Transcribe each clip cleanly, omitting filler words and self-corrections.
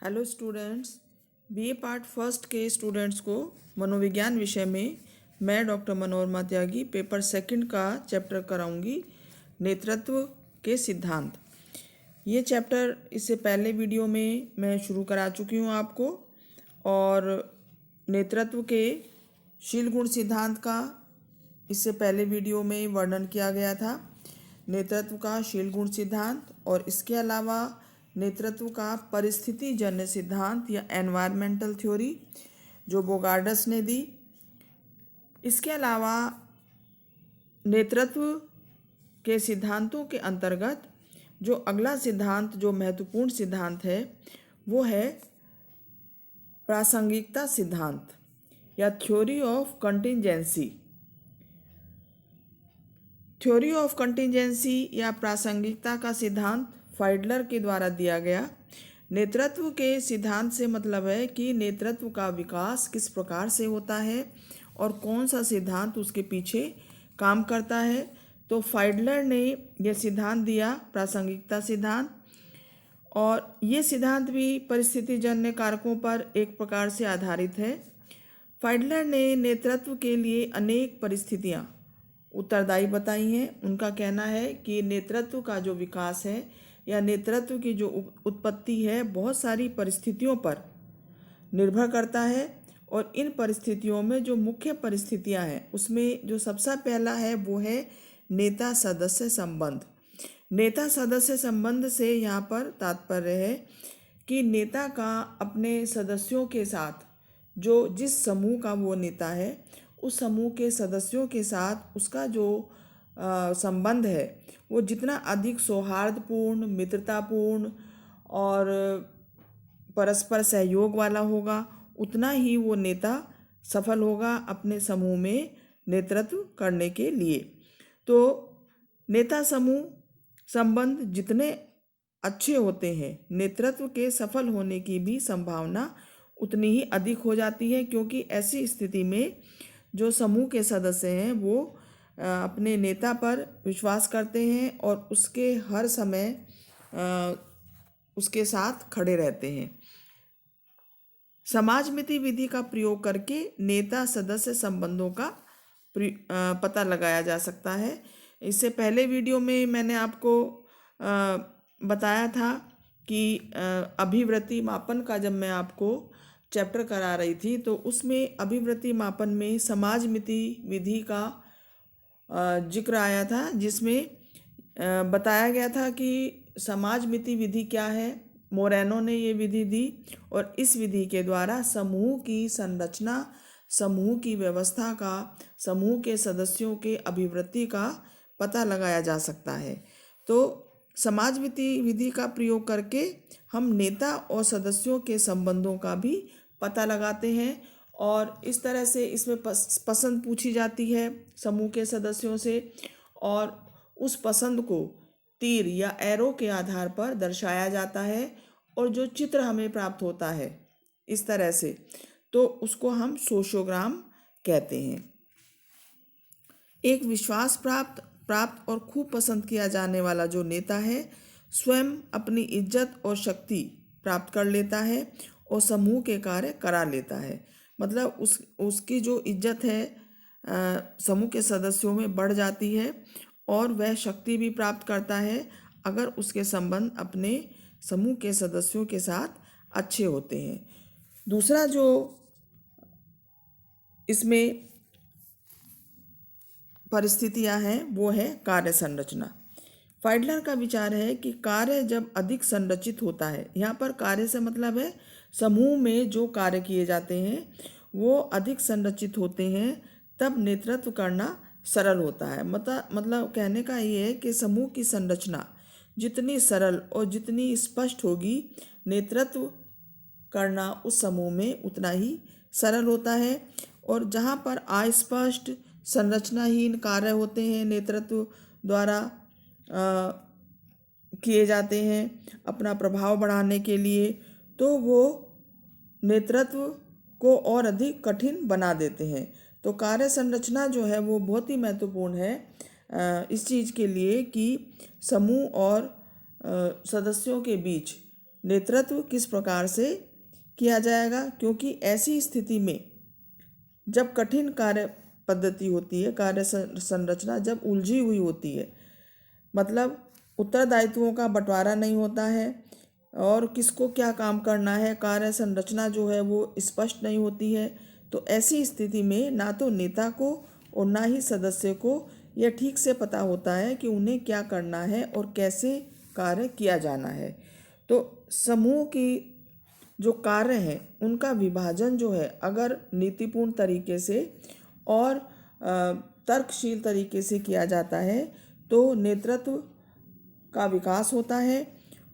Hello students, BA part first के students को मनोविज्ञान विषय में मैं डॉक्टर मनोरमा त्यागी पेपर सेकंड का चैप्टर कराऊंगी, नेतृत्व के सिद्धांत। ये चैप्टर इससे पहले वीडियो में मैं शुरू करा चुकी हूँ आपको, और नेतृत्व के शील गुण सिद्धांत का इससे पहले वीडियो में वर्णन किया गया था। नेतृत्व का शील गुण सिद्धांत और इसके अलावा नेतृत्व का परिस्थिति जन्य सिद्धांत या एनवायरमेंटल थ्योरी जो बोगार्डस ने दी। इसके अलावा नेतृत्व के सिद्धांतों के अंतर्गत जो अगला सिद्धांत जो महत्वपूर्ण सिद्धांत है वो है प्रासंगिकता सिद्धांत या theory of contingency. Theory of contingency या प्रासंगिकता का सिद्धांत फाइडलर के द्वारा दिया गया। नेतृत्व के सिद्धांत से मतलब है कि नेतृत्व का विकास किस प्रकार से होता है और कौन सा सिद्धांत उसके पीछे काम करता है। तो फाइडलर ने यह सिद्धांत दिया, प्रासंगिकता सिद्धांत, और ये सिद्धांत भी परिस्थितिजन्य कारकों पर एक प्रकार से आधारित है। फाइडलर ने नेतृत्व के लिए अनेक परिस्थितियाँ उत्तरदायी बताई हैं। उनका कहना है कि नेतृत्व का जो विकास है या नेतृत्व की जो उत्पत्ति है बहुत सारी परिस्थितियों पर निर्भर करता है, और इन परिस्थितियों में जो मुख्य परिस्थितियां हैं उसमें जो सबसे पहला है वो है नेता सदस्य संबंध। नेता सदस्य संबंध से यहाँ पर तात्पर्य है कि नेता का अपने सदस्यों के साथ जो जिस समूह का वो नेता है उस समूह के सदस्यों के साथ उसका जो संबंध है वो जितना अधिक सौहार्दपूर्ण, मित्रतापूर्ण और परस्पर सहयोग वाला होगा उतना ही वो नेता सफल होगा अपने समूह में नेतृत्व करने के लिए। तो नेता समूह संबंध जितने अच्छे होते हैं नेतृत्व के सफल होने की भी संभावना उतनी ही अधिक हो जाती है, क्योंकि ऐसी स्थिति में जो समूह के सदस्य हैं वो अपने नेता पर विश्वास करते हैं और उसके हर समय उसके साथ खड़े रहते हैं। समाजमिति विधि का प्रयोग करके नेता सदस्य संबंधों का पता लगाया जा सकता है। इससे पहले वीडियो में मैंने आपको बताया था कि अभिवृत्ति मापन का जब मैं आपको चैप्टर करा रही थी तो उसमें अभिवृत्ति मापन में समाजमिति विधि का जिक्र आया था, जिसमें बताया गया था कि समाजमिति विधि क्या है। मोरेनो ने ये विधि दी और इस विधि के द्वारा समूह की संरचना, समूह की व्यवस्था का, समूह के सदस्यों के अभिवृत्ति का पता लगाया जा सकता है। तो समाजमिति विधि का प्रयोग करके हम नेता और सदस्यों के संबंधों का भी पता लगाते हैं, और इस तरह से इसमें पसंद पूछी जाती है समूह के सदस्यों से, और उस पसंद को तीर या एरो के आधार पर दर्शाया जाता है, और जो चित्र हमें प्राप्त होता है इस तरह से तो उसको हम सोशियोग्राम कहते हैं। एक विश्वास प्राप्त और खूब पसंद किया जाने वाला जो नेता है स्वयं अपनी इज्जत और शक्ति प्राप्त कर लेता है और समूह के कार्य करा लेता है। मतलब उसकी जो इज्जत है समूह के सदस्यों में बढ़ जाती है और वह शक्ति भी प्राप्त करता है अगर उसके संबंध अपने समूह के सदस्यों के साथ अच्छे होते हैं। दूसरा जो इसमें परिस्थितियां हैं वो है कार्य संरचना। फाइडलर का विचार है कि कार्य जब अधिक संरचित होता है, यहाँ पर कार्य से मतलब है समूह में जो कार्य किए जाते हैं वो अधिक संरचित होते हैं, तब नेतृत्व करना सरल होता है। मतलब कहने का ये है कि समूह की संरचना जितनी सरल और जितनी स्पष्ट होगी नेतृत्व करना उस समूह में उतना ही सरल होता है। और जहाँ पर अस्पष्ट संरचनाहीन कार्य होते हैं नेतृत्व द्वारा किए जाते हैं अपना प्रभाव बढ़ाने के लिए, तो वो नेतृत्व को और अधिक कठिन बना देते हैं। तो कार्य संरचना जो है वो बहुत ही महत्वपूर्ण है इस चीज़ के लिए कि समूह और सदस्यों के बीच नेतृत्व किस प्रकार से किया जाएगा, क्योंकि ऐसी स्थिति में जब कठिन कार्य पद्धति होती है, कार्य संरचना जब उलझी हुई होती है, मतलब उत्तरदायित्वों का बंटवारा नहीं होता है और किसको क्या काम करना है, कार्य संरचना जो है वो स्पष्ट नहीं होती है, तो ऐसी स्थिति में ना तो नेता को और ना ही सदस्य को यह ठीक से पता होता है कि उन्हें क्या करना है और कैसे कार्य किया जाना है। तो समूह की जो कार्य हैं उनका विभाजन जो है अगर नीतिपूर्ण तरीके से और तर्कशील तरीके से किया जाता है तो नेतृत्व का विकास होता है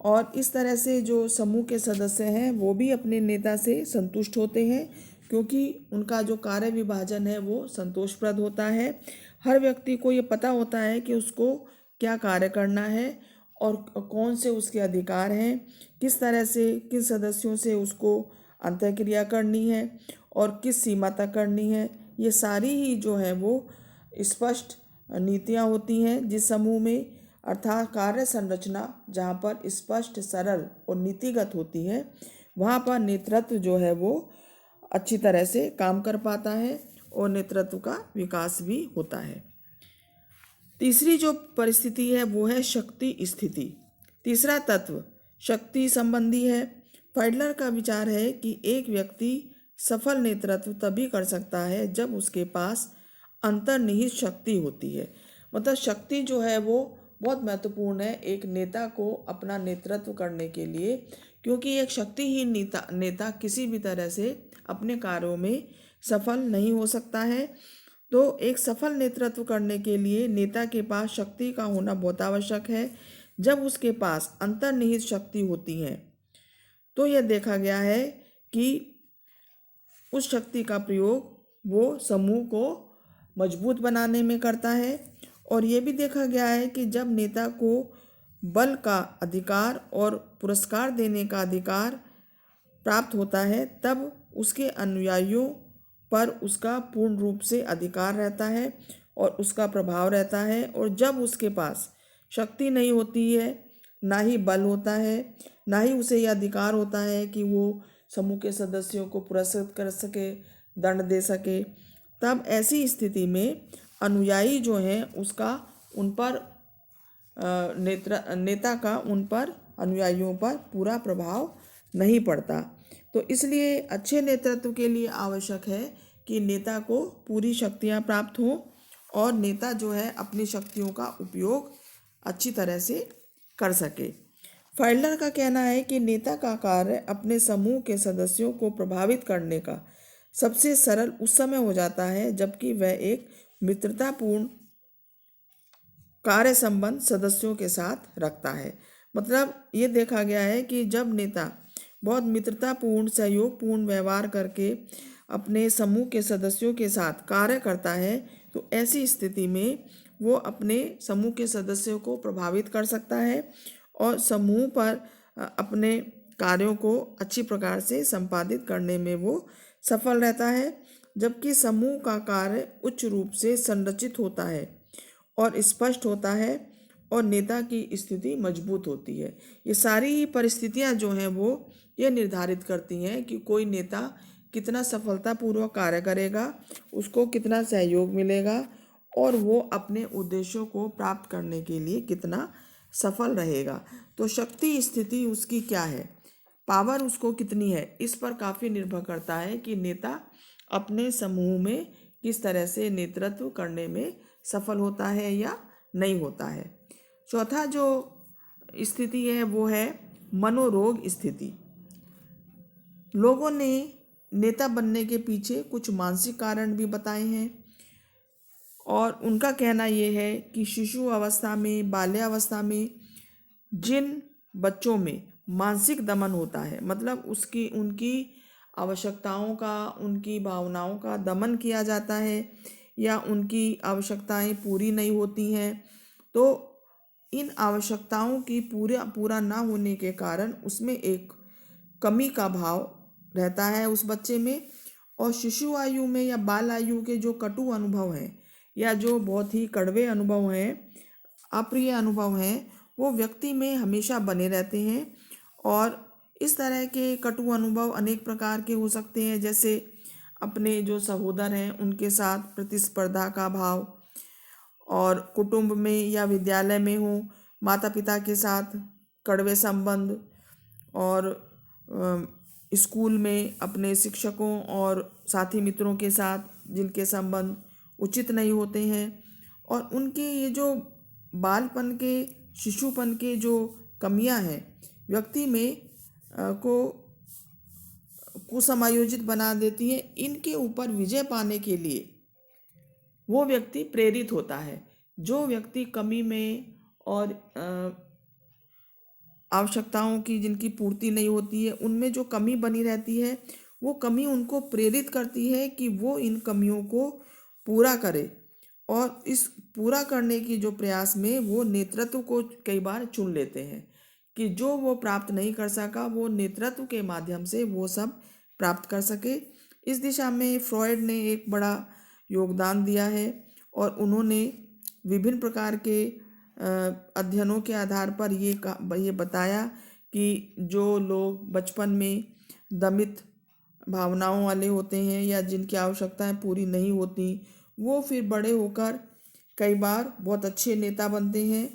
और इस तरह से जो समूह के सदस्य हैं वो भी अपने नेता से संतुष्ट होते हैं, क्योंकि उनका जो कार्य विभाजन है वो संतोषप्रद होता है। हर व्यक्ति को ये पता होता है कि उसको क्या कार्य करना है और कौन से उसके अधिकार हैं, किस तरह से किस सदस्यों से उसको अंतःक्रिया करनी है और किस सीमा तक करनी है। ये सारी ही जो है वो स्पष्ट नीतियाँ होती हैं जिस समूह में, अर्थात कार्य संरचना जहाँ पर स्पष्ट, सरल और नीतिगत होती है, वहाँ पर नेतृत्व जो है वो अच्छी तरह से काम कर पाता है और नेतृत्व का विकास भी होता है। तीसरी जो परिस्थिति है वो है शक्ति स्थिति। तीसरा तत्व शक्ति संबंधी है। फाइडलर का विचार है कि एक व्यक्ति सफल नेतृत्व तभी कर सकता है जब उसके पास अंतर्निहित शक्ति होती है। मतलब शक्ति जो है वो बहुत महत्वपूर्ण है एक नेता को अपना नेतृत्व करने के लिए, क्योंकि एक शक्तिहीन नेता किसी भी तरह से अपने कार्यों में सफल नहीं हो सकता है। तो एक सफल नेतृत्व करने के लिए नेता के पास शक्ति का होना बहुत आवश्यक है। जब उसके पास अंतर्निहित शक्ति होती है तो यह देखा गया है कि उस शक्ति का प्रयोग वो समूह को मजबूत बनाने में करता है। और ये भी देखा गया है कि जब नेता को बल का अधिकार और पुरस्कार देने का अधिकार प्राप्त होता है तब उसके अनुयायियों पर उसका पूर्ण रूप से अधिकार रहता है और उसका प्रभाव रहता है। और जब उसके पास शक्ति नहीं होती है, ना ही बल होता है, ना ही उसे यह अधिकार होता है कि वो समूह के सदस्यों को पुरस्कृत कर सके, दंड दे सके, तब ऐसी स्थिति में अनुयायी जो हैं उसका उन पर नेता का उन पर अनुयायियों पर पूरा प्रभाव नहीं पड़ता। तो इसलिए अच्छे नेतृत्व के लिए आवश्यक है कि नेता को पूरी शक्तियां प्राप्त हों और नेता जो है अपनी शक्तियों का उपयोग अच्छी तरह से कर सके। फाइडलर का कहना है कि नेता का कार्य अपने समूह के सदस्यों को प्रभावित करने का सबसे सरल उस समय हो जाता है जबकि वह एक मित्रतापूर्ण कार्य संबंध सदस्यों के साथ रखता है। मतलब ये देखा गया है कि जब नेता बहुत मित्रतापूर्ण, सहयोगपूर्ण व्यवहार करके अपने समूह के सदस्यों के साथ कार्य करता है तो ऐसी स्थिति में वो अपने समूह के सदस्यों को प्रभावित कर सकता है और समूह पर अपने कार्यों को अच्छी प्रकार से संपादित करने में वो सफल रहता है। जबकि समूह का कार्य उच्च रूप से संरचित होता है और स्पष्ट होता है और नेता की स्थिति मजबूत होती है। ये सारी परिस्थितियां जो हैं वो ये निर्धारित करती हैं कि कोई नेता कितना सफलतापूर्वक कार्य करेगा, उसको कितना सहयोग मिलेगा और वो अपने उद्देश्यों को प्राप्त करने के लिए कितना सफल रहेगा। तो शक्ति स्थिति उसकी क्या है, पावर उसको कितनी है, इस पर काफ़ी निर्भर करता है कि नेता अपने समूह में किस तरह से नेतृत्व करने में सफल होता है या नहीं होता है। चौथा जो स्थिति है वो है मनोरोग स्थिति। लोगों ने नेता बनने के पीछे कुछ मानसिक कारण भी बताए हैं और उनका कहना ये है कि शिशु अवस्था में, बाल्यावस्था में जिन बच्चों में मानसिक दमन होता है, मतलब उनकी आवश्यकताओं का, उनकी भावनाओं का दमन किया जाता है या उनकी आवश्यकताएं पूरी नहीं होती हैं, तो इन आवश्यकताओं की पूरा ना होने के कारण उसमें एक कमी का भाव रहता है उस बच्चे में। और शिशु आयु में या बाल आयु के जो कटु अनुभव हैं या जो बहुत ही कड़वे अनुभव हैं, अप्रिय अनुभव हैं, वो व्यक्ति में हमेशा बने रहते हैं और इस तरह के कटु अनुभव अनेक प्रकार के हो सकते हैं, जैसे अपने जो सहोदर हैं उनके साथ प्रतिस्पर्धा का भाव, और कुटुंब में या विद्यालय में हो माता पिता के साथ कड़वे संबंध, और स्कूल में अपने शिक्षकों और साथी मित्रों के साथ जिनके संबंध उचित नहीं होते हैं, और उनके ये जो बालपन के शिशुपन के जो कमियां हैं व्यक्ति में को कुसमायोजित बना देती हैं। इनके ऊपर विजय पाने के लिए वो व्यक्ति प्रेरित होता है। जो व्यक्ति कमी में और आवश्यकताओं की जिनकी पूर्ति नहीं होती है उनमें जो कमी बनी रहती है, वो कमी उनको प्रेरित करती है कि वो इन कमियों को पूरा करे, और इस पूरा करने की जो प्रयास में वो नेतृत्व को कई बार चुन लेते हैं कि जो वो प्राप्त नहीं कर सका वो नेतृत्व के माध्यम से वो सब प्राप्त कर सके। इस दिशा में फ्रॉयड ने एक बड़ा योगदान दिया है, और उन्होंने विभिन्न प्रकार के अध्ययनों के आधार पर ये बताया कि जो लोग बचपन में दमित भावनाओं वाले होते हैं या जिनकी आवश्यकताएं पूरी नहीं होती, वो फिर बड़े होकर कई बार बहुत अच्छे नेता बनते हैं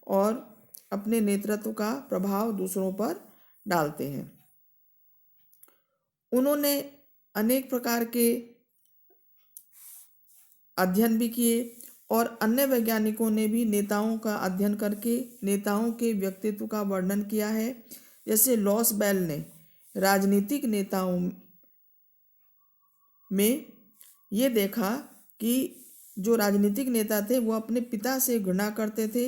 और अपने नेतृत्व का प्रभाव दूसरों पर डालते हैं। उन्होंने अनेक प्रकार के अध्ययन भी किए, और अन्य वैज्ञानिकों ने भी नेताओं का अध्ययन करके नेताओं के व्यक्तित्व का वर्णन किया है। जैसे लॉस बेल ने राजनीतिक नेताओं में ये देखा कि जो राजनीतिक नेता थे वो अपने पिता से घृणा करते थे,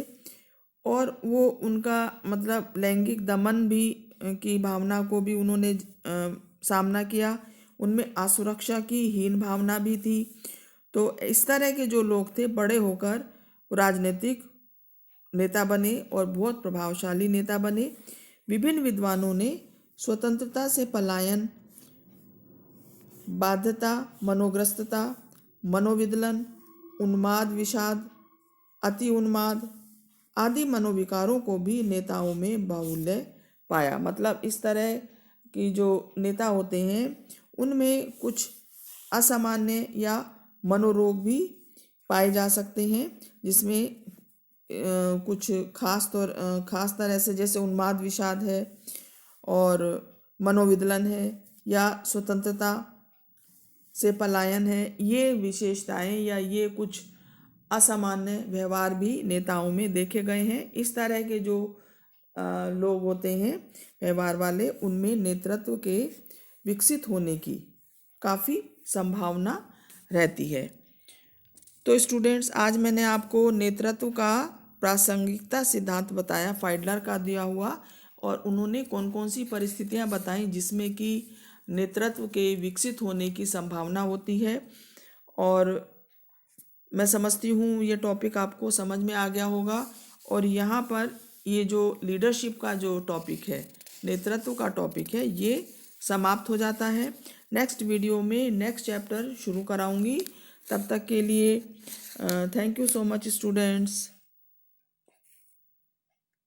और वो उनका मतलब लैंगिक दमन भी की भावना को भी उन्होंने सामना किया। उनमें असुरक्षा की हीन भावना भी थी। तो इस तरह के जो लोग थे बड़े होकर राजनीतिक नेता बने और बहुत प्रभावशाली नेता बने। विभिन्न विद्वानों ने स्वतंत्रता से पलायन, बाध्यता, मनोग्रस्तता, मनोविदलन, उन्माद, विषाद, अति उन्माद आदि मनोविकारों को भी नेताओं में बाहुल्य पाया। मतलब इस तरह की जो नेता होते हैं उनमें कुछ असामान्य या मनोरोग भी पाए जा सकते हैं, जिसमें कुछ खास तरह से जैसे उन्माद, विषाद है और मनोविदलन है या स्वतंत्रता से पलायन है। ये विशेषताएं या ये कुछ असामान्य व्यवहार भी नेताओं में देखे गए हैं। इस तरह के जो लोग होते हैं व्यवहार वाले, उनमें नेतृत्व के विकसित होने की काफ़ी संभावना रहती है। तो स्टूडेंट्स, आज मैंने आपको नेतृत्व का प्रासंगिकता सिद्धांत बताया, फाइडलर का दिया हुआ, और उन्होंने कौन कौन सी परिस्थितियां बताई जिसमें कि नेतृत्व के विकसित होने की संभावना होती है। और मैं समझती हूँ ये टॉपिक आपको समझ में आ गया होगा। और यहाँ पर ये जो लीडरशिप का जो टॉपिक है, नेतृत्व का टॉपिक है, ये समाप्त हो जाता है। नेक्स्ट वीडियो में नेक्स्ट चैप्टर शुरू कराऊंगी। तब तक के लिए thank you so much students.